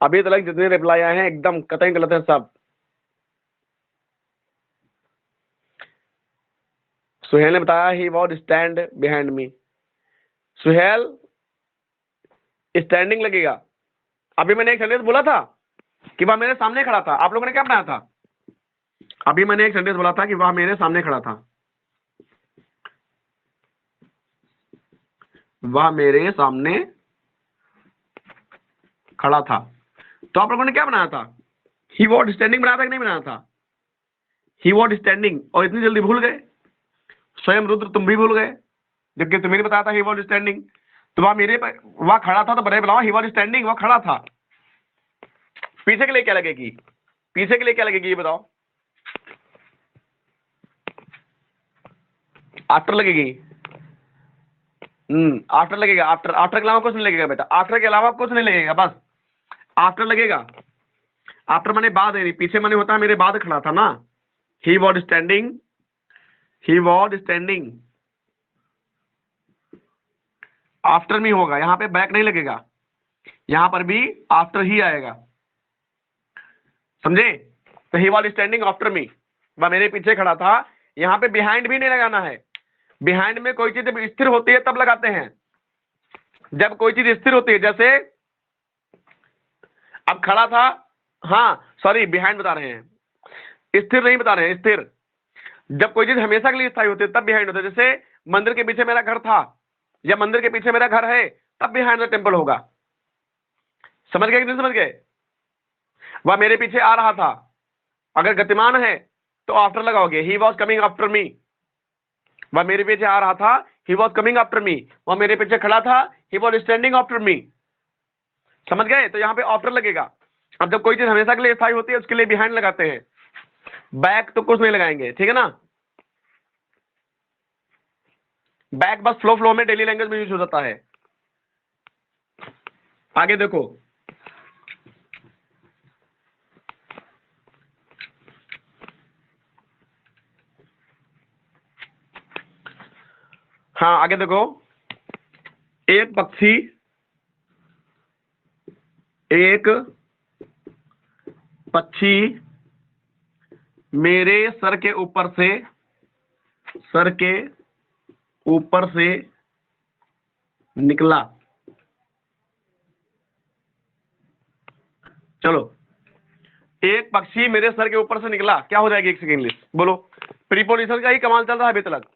अभी तक जितने रिप्लाई आए हैं एकदम कतई गलत है सब। सुहेल ने बताया he was stand behind me. Suhel standing लगेगा। अभी मैंने एक सेंटेंस बोला था कि वह मेरे सामने खड़ा था, आप लोगों ने क्या बनाया था? अभी मैंने एक सेंटेंस बोला था कि वह मेरे सामने खड़ा था, वह मेरे सामने खड़ा था, तो आप लोगों ने क्या बनाया था? ही वॉज स्टैंडिंग बनाया था कि नहीं बनाया था? ही वॉज स्टैंडिंग, और इतनी जल्दी भूल गए? स्वयं रुद्र तुम भी भूल गए, जबकि तुम्हें बताया था ही वॉज स्टैंडिंग। तो वह खड़ा था, तो बड़े बनाओ ही वॉज स्टैंडिंग, वह खड़ा था। पीछे के लिए क्या लगेगी? पीछे के लिए क्या लगेगी ये बताओ? आफ्टर लगेगी। आफ्टर लगेगा, आफ्टर, आफ्टर के अलावा कुछ नहीं लगेगा बेटा, आफ्टर के अलावा कुछ नहीं लगेगा, बस आफ्टर लगेगा। आफ्टर माने बाद है, पीछे माने होता है मेरे बाद खड़ा था ना, he was standing, he was standing. After me होगा, यहाँ पे बैक नहीं लगेगा, यहाँ पर भी आफ्टर ही आएगा, समझे? तो he was standing after me, वह मेरे पीछे खड़ा था। यहाँ पे बिहाइंड भी नहीं लगाना है। बिहाइंड में कोई चीज जब स्थिर होती है तब लगाते हैं, जब कोई चीज स्थिर होती है, जैसे अब खड़ा था, हाँ सॉरी बिहाइंड बता रहे हैं, स्थिर नहीं बता रहे हैं, स्थिर। जब कोई चीज हमेशा के लिए स्थायी होती है तब बिहाइंड होता है, जैसे मंदिर के पीछे मेरा घर था या मंदिर के पीछे मेरा घर है, तब बिहाइंड द टेम्पल होगा। समझ गए कि नहीं समझ गए? वह मेरे पीछे आ रहा था, अगर गतिमान है तो आफ्टर लगाओगे, he was coming after me. वह मेरे पीछे आ रहा था, he was coming after me. वह मेरे पीछे खड़ा था, he was standing after me. समझ गए? तो यहाँ पे आफ्टर लगेगा। अब जब कोई चीज हमेशा के लिए स्थायी होती है उसके लिए बिहाइंड लगाते हैं, बैक तो कुछ नहीं लगाएंगे, ठीक है ना? बैक बस फ्लो फ्लो में डेली लैंग्वेज में यूज हो जाता है। आगे देखो, हाँ आगे देखो, एक पक्षी, एक पक्षी मेरे सर के ऊपर से, सर के ऊपर से निकला। चलो, एक पक्षी मेरे सर के ऊपर से निकला, क्या हो जाएगी? एक सेकेंड इंग्लिश बोलो। प्रीपोजिशन का ही कमाल चल रहा है अभी तक,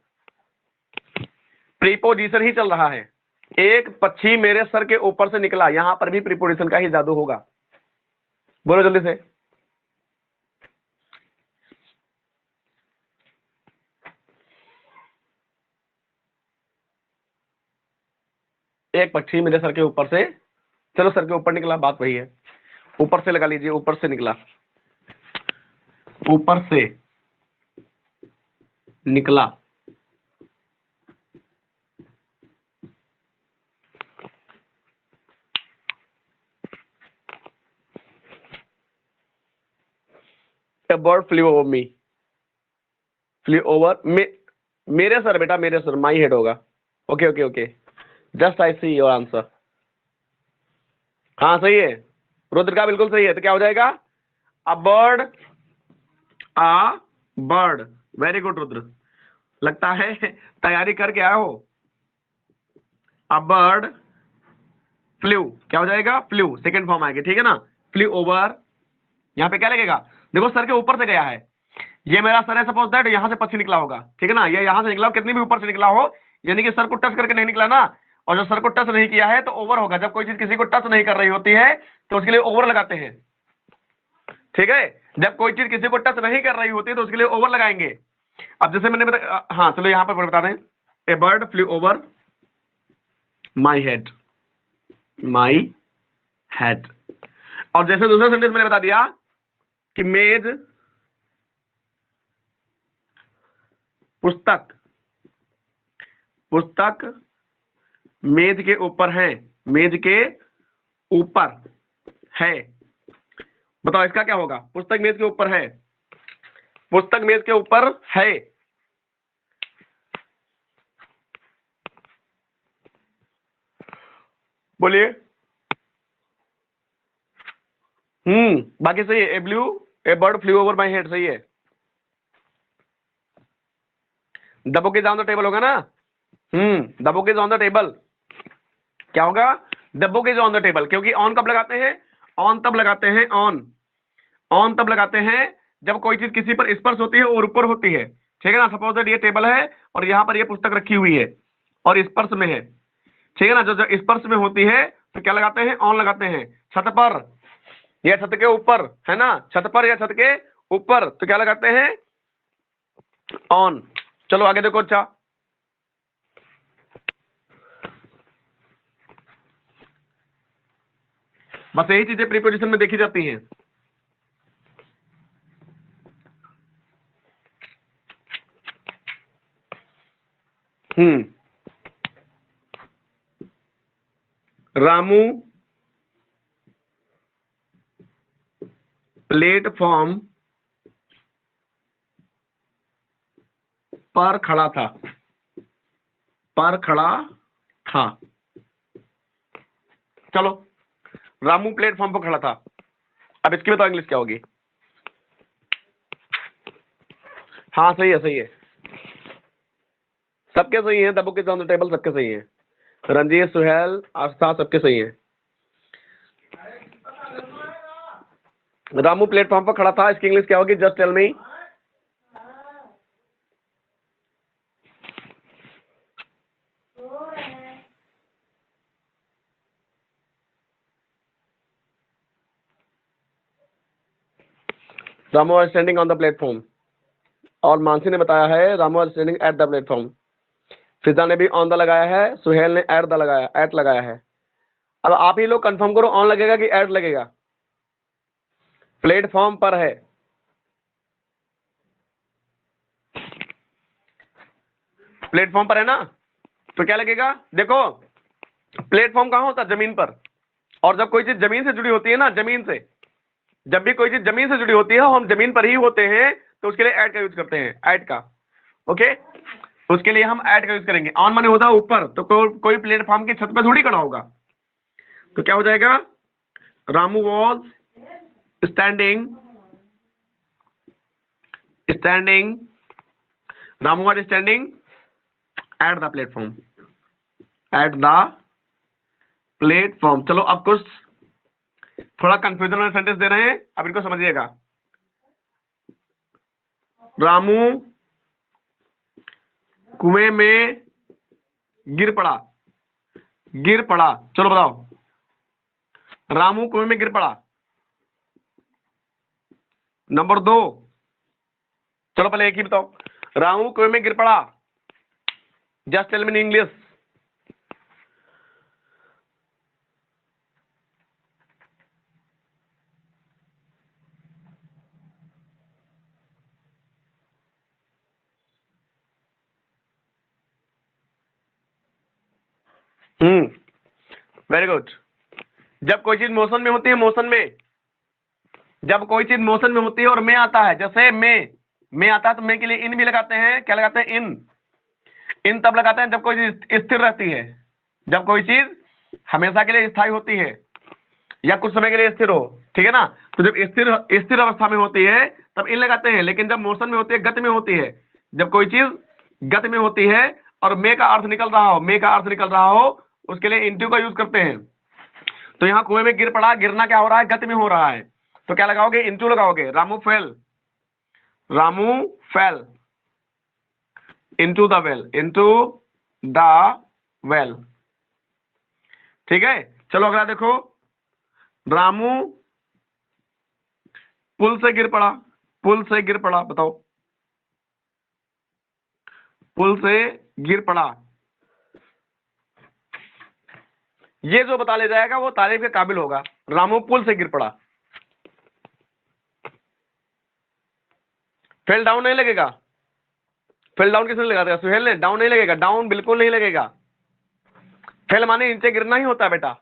प्रीपोजिशन ही चल रहा है। एक पक्षी मेरे सर के ऊपर से निकला, यहां पर भी प्रीपोजिशन का ही जादू होगा। बोलो जल्दी से। एक पक्षी मेरे सर के ऊपर से, चलो सर के ऊपर निकला, बात वही है, ऊपर से लगा लीजिए, ऊपर से निकला, ऊपर से निकला। A bird flew over me, flew over मेरे सर बेटा, मेरे सर, माई हेड होगा। Okay okay okay, just I see your answer. हाँ सही है, रुद्र का बिल्कुल सही है। तो क्या हो जाएगा? A bird, a bird. Very good Rudra, लगता है तैयारी करके आए हो। अ बर्ड फ्लू, क्या हो जाएगा? फ्लू, सेकंड फॉर्म आएगी, ठीक है ना? फ्लू ओवर, यहाँ पे क्या लगेगा? देखो सर के ऊपर से गया है, ये मेरा सर है, सपोज दैट यहां से पक्षी निकला होगा, ठीक है ना? ये यहां से निकला, कितनी भी ऊपर से निकला हो, यानी कि सर को टच करके नहीं निकला ना, और जो सर को टच नहीं किया है तो ओवर होगा। जब कोई चीज किसी को टच नहीं कर रही होती है तो उसके लिए ओवर लगाते हैं, ठीक है? जब कोई चीज किसी को टच नहीं कर रही होती है तो उसके लिए ओवर लगाएंगे। अब जैसे मैंने हाँ चलो यहां पर बता दें, a bird flew over my head, my head. और जैसे दूसरा सेंटेंस मैंने बता दिया कि मेज, पुस्तक, पुस्तक मेज के ऊपर है, मेज के ऊपर है। बताओ इसका क्या होगा? पुस्तक मेज के ऊपर है, पुस्तक मेज के ऊपर है। बोलिए। बाकी सही है। A bird flew over my head, सही है। The book is on the table होगा ना? The book is on the table, क्या होगा? The book is on the table, क्योंकि ऑन कब लगाते हैं? ऑन तब लगाते हैं, ऑन तब लगाते हैं जब कोई चीज किसी पर स्पर्श होती है और ऊपर होती है, ठीक है ना? सपोज दैट ये टेबल है और यहाँ पर ये पुस्तक रखी हुई है और स्पर्श में है, ठीक है ना? जो जो स्पर्श में होती है तो क्या लगाते हैं? ऑन लगाते हैं। छत पर या छत के ऊपर, है ना? छत पर या छत के ऊपर तो क्या लगाते हैं? ऑन। चलो आगे देखो। अच्छा, बस यही चीजें प्रीपोजिशन में देखी जाती हैं। रामू प्लेटफॉर्म पर खड़ा था, पर खड़ा था। चलो, रामू प्लेटफॉर्म पर खड़ा था। अब इसकी बताओ इंग्लिश क्या होगी? हाँ सही है, सही है, सबके सही है। The book is on the table सबके सही है। रंजीत, सुहेल, आस्था सबके सही है। रामू प्लेटफॉर्म पर खड़ा था, इसकी इंग्लिश क्या होगी? Just tell me. Ramu are standing on the platform, और मानसी ने बताया है Ramu are standing at the platform. Fiza ने भी ऑन द लगाया है, सुहेल ने एट द लगाया, एट लगाया है। अब आप ही लोग कंफर्म करो, ऑन लगेगा कि एट लगेगा? प्लेटफॉर्म पर है, प्लेटफॉर्म पर है ना, तो क्या लगेगा? देखो, प्लेटफॉर्म कहां होता है? जमीन पर। और जब कोई चीज जमीन से जुड़ी होती है ना, जमीन से, जब भी कोई चीज जमीन से जुड़ी होती है, हम जमीन पर ही होते हैं, तो उसके लिए एट का यूज करते हैं, एट का। ओके, उसके लिए हम एट का यूज करेंगे। ऑन माने होता है ऊपर, तो कोई प्लेटफॉर्म की छत पर थोड़ी खड़ा होगा। तो क्या हो जाएगा? Ramu was standing, standing, Ramu was standing at the platform, eight the platform. चलो, अब कुछ थोड़ा कंफ्यूजन वाले सेंटेंस दे रहे हैं, अब इनको समझिएगा। रामू कुएं में गिर पड़ा, गिर पड़ा। चलो बताओ, रामू कुएं में गिर पड़ा। नंबर 2, चलो पहले एक ही बताओ, रामू कुएं में गिर पड़ा। Just tell me in English. Very good. जब कोई चीज मोशन में होती है, मोशन में, जब कोई चीज मोशन में होती है और में आता है, जैसे में आता है, तो में के लिए इन भी लगाते हैं। क्या लगाते हैं? इन। इन तब लगाते हैं जब कोई चीज स्थिर रहती है, जब कोई चीज हमेशा के लिए स्थायी होती है या कुछ समय के लिए स्थिर हो, ठीक है ना। तो जब स्थिर स्थिर अवस्था में होती है तब इन लगाते हैं, लेकिन जब मोशन में होती है, गति में होती है, जब कोई चीज गति में होती है और मे का अर्थ निकल रहा हो, मे का अर्थ निकल रहा हो, उसके लिए इंटू का यूज करते हैं। तो यहाँ कुएं में गिर पड़ा, गिरना क्या हो रहा है? गति में हो रहा है, तो क्या लगाओगे? इंटू लगाओगे। Ramu fail, Ramu fail into the well, into the well. ठीक है, चलो अगला देखो, रामू पुल से गिर पड़ा, पुल से गिर पड़ा। बताओ, पुल से गिर पड़ा। ये जो बता ले जाएगा वो तारीफ के काबिल होगा। रामू पुल से गिर पड़ा। फेल डाउन नहीं लगेगा। फेल डाउन किसने लगा दिया? सुहेल ने। डाउन नहीं लगेगा, डाउन बिल्कुल नहीं लगेगा। फेल माने नीचे गिरना ही होता है बेटा,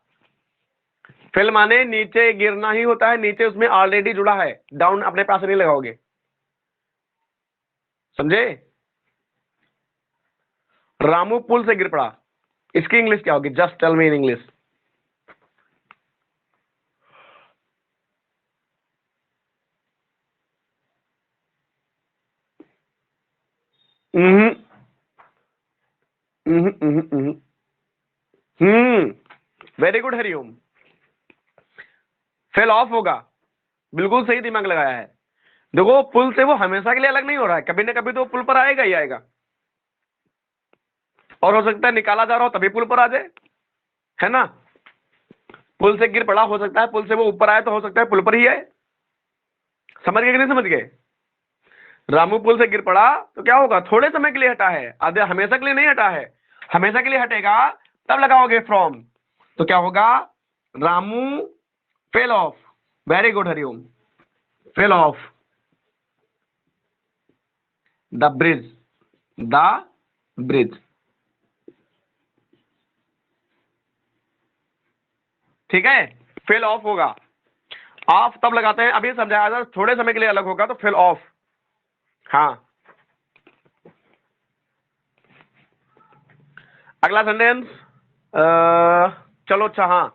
फेल माने नीचे गिरना ही होता है, नीचे उसमें ऑलरेडी जुड़ा है, डाउन अपने पास नहीं लगाओगे, समझे? रामू पुल से गिर पड़ा, इसकी इंग्लिश क्या होगी? Just tell me in English. Very good Hariom. Fell off होगा, बिल्कुल सही दिमाग लगाया है। देखो, पुल से वो हमेशा के लिए अलग नहीं हो रहा है, कभी ना कभी तो पुल पर आएगा ही आएगा, और हो सकता है निकाला जा रहा हो तभी पुल पर आ जाए, है ना। पुल से गिर पड़ा, हो सकता है पुल से वो ऊपर आए, तो हो सकता है पुल पर ही आए। समझ गए कि नहीं समझ गए? रामू पुल से गिर पड़ा तो क्या होगा? थोड़े समय के लिए हटा है, आधे हमेशा के लिए नहीं हटा है। हमेशा के लिए हटेगा तब लगाओगे फ्रॉम, तो क्या होगा? Ramu fell off. Very good Hariom. Fell of the bridge, the bridge. ठीक है, फेल ऑफ होगा। ऑफ तब लगाते हैं, अभी समझाया था, थोड़े समय के लिए अलग होगा तो फेल ऑफ। हाँ, अगला सेंटेंस चलो। अच्छा, हाँ,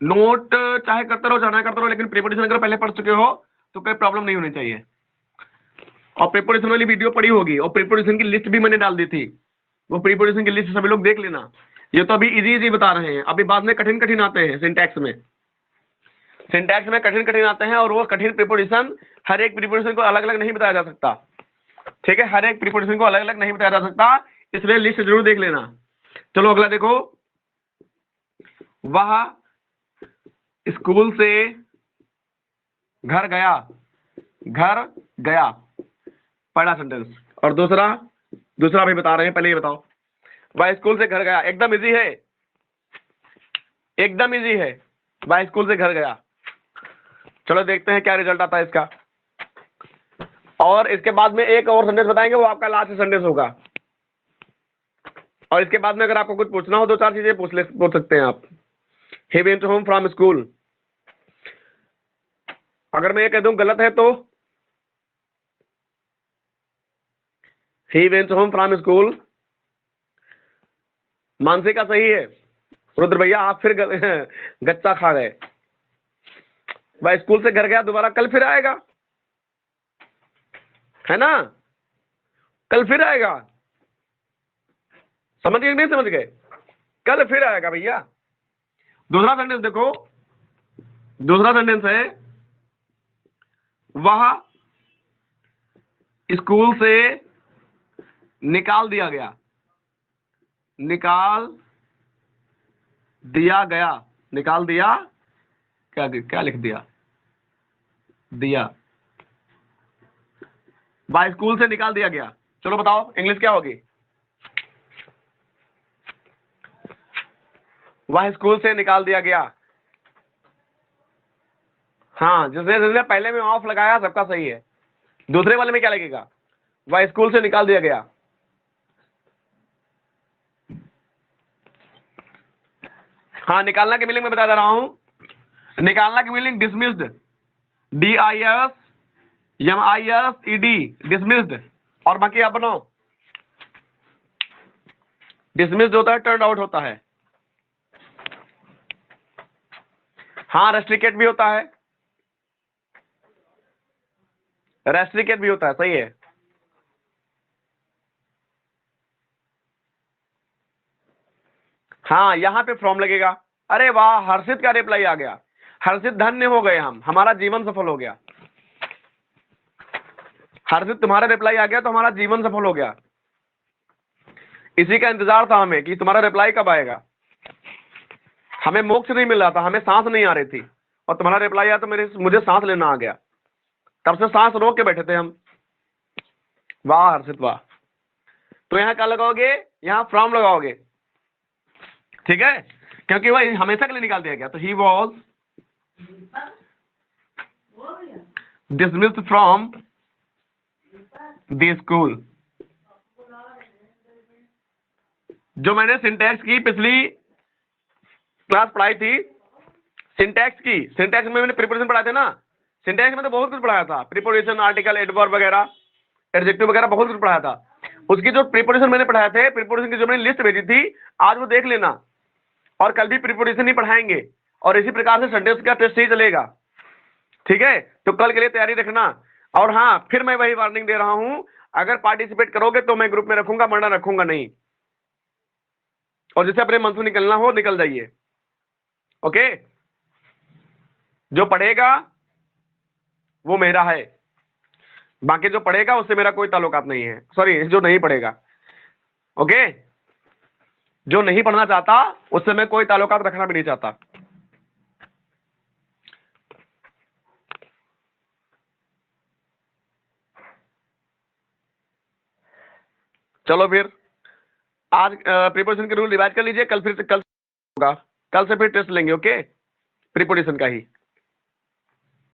नोट चाहे करते रहो, जाना करते रहो, लेकिन प्रीपोजिशन अगर पहले पढ़ चुके हो तो कोई प्रॉब्लम नहीं होनी चाहिए। और प्रीपोजिशन वाली वीडियो पड़ी होगी, और प्रीपोजिशन की लिस्ट भी मैंने डाल दी थी, वो प्रीपोजिशन की लिस्ट सभी लोग देख लेना। ये तो अभी इजी इजी बता रहे हैं, अभी बाद में कठिन कठिन आते हैं सिंटैक्स में। सिंटैक्स में कठिन कठिन आते हैं, और वो कठिन प्रीपोजिशन हर एक प्रीपोजिशन को अलग अलग नहीं बताया जा सकता। ठीक है, हर एक प्रीपोजिशन को अलग अलग नहीं बताया जा सकता, इसलिए लिस्ट जरूर देख लेना। चलो अगला देखो, वह स्कूल से घर गया। घर गया, पहला सेंटेंस। और दूसरा भी बता रहे हैं, पहले ये बताओ। वह स्कूल से घर गया, एकदम इजी है, एकदम इजी है। वह स्कूल से घर गया। चलो देखते हैं क्या रिजल्ट आता है इसका। और इसके बाद में एक और सेंटेंस बताएंगे, वो आपका लास्ट सेंटेंस होगा। और इसके बाद में अगर आपको कुछ पूछना हो, दो चार चीजें पूछ सकते हैं आप। He went home from school। अगर मैं ये कह दूं गलत है तो He went home from school Mansi का सही है। रुद्र भैया आप फिर गच्चा खा गए। वह स्कूल से घर गया, दोबारा कल फिर आएगा, है ना, कल फिर आएगा। समझ गए नहीं समझ गए? कल फिर आएगा भैया। दूसरा सेंटेंस देखो, दूसरा सेंटेंस है, वह स्कूल से निकाल दिया गया। निकाल दिया गया, निकाल दिया, क्या क्या लिख दिया, दिया, वह स्कूल से निकाल दिया गया। चलो बताओ इंग्लिश क्या होगी? वह स्कूल से निकाल दिया गया। हाँ, जैसे पहले में ऑफ लगाया सबका सही है, दूसरे वाले में क्या लगेगा? वह स्कूल से निकाल दिया गया। हाँ, निकालना की मीनिंग मैं बता दे रहा हूं। निकालना की मीनिंग डिसमिस्ड, DISMISED, डिसमिस्ड। और बाकी आप बनाओ, डिसमिस्ड होता है, टर्न आउट होता है। हाँ, रेस्ट्रिकेट भी होता है, रेस्ट्रिकेट भी होता है, सही है। हाँ, यहां पे फ्रॉम लगेगा। अरे वाह, हर्षित का रिप्लाई आ गया। हर्षित धन्य हो गए हम, हमारा जीवन सफल हो गया। हर्षित तुम्हारा रिप्लाई आ गया तो हमारा जीवन सफल हो गया। इसी का इंतजार था हमें कि तुम्हारा रिप्लाई कब आएगा। हमें मोक्ष नहीं मिल रहा था, हमें सांस नहीं आ रही थी, और तुम्हारा रिप्लाई आया तो मुझे सांस लेना आ गया। तब से सांस रोक के बैठे थे हम। वाह हर्षित वाह। तो यहाँ क्या लगाओगे? यहाँ फ्रॉम लगाओगे, ठीक है, क्योंकि वह हमेशा के लिए निकाल दिया गया। तो he was dismissed from the school. जो मैंने सिंटैक्स की पिछली क्लास पढ़ाई थी, सिंटैक्स में मैंने प्रीपोजिशन पढ़ाए थे ना। सिंटैक्स में तो बहुत कुछ पढ़ाया था, प्रीपोजिशन, आर्टिकल, एडवर्ब वगैरह, एडजेक्टिव वगैरह, बहुत कुछ पढ़ाया था। उसकी जो प्रीपोजिशन मैंने पढ़ाए थे, प्रीपोजिशन की जो मैंने लिस्ट भेजी थी, आज वो देख लेना। और कल भी प्रीपोजिशन ही पढ़ाएंगे, और इसी प्रकार से सेंटेंस का टेस्ट ही चलेगा, ठीक है। तो कल के लिए तैयारी रखना। और हाँ, फिर मैं वही वार्निंग दे रहा हूं, अगर पार्टिसिपेट करोगे तो मैं ग्रुप में रखूंगा, वरना रखूंगा नहीं। और जिसे अपने मन से निकलना हो निकल जाइए, ओके। जो पढ़ेगा वो मेरा है, बाकी जो पढ़ेगा उससे मेरा कोई ताल्लुकात नहीं है। सॉरी, जो नहीं पढ़ेगा, ओके। जो नहीं पढ़ना चाहता उससे मैं कोई ताल्लुकात रखना भी नहीं चाहता। चलो फिर आज प्रीपोजिशन के रूल रिवाइज कर लीजिए, कल होगा, कल से फिर टेस्ट लेंगे, ओके, प्रीपोजिशन का ही।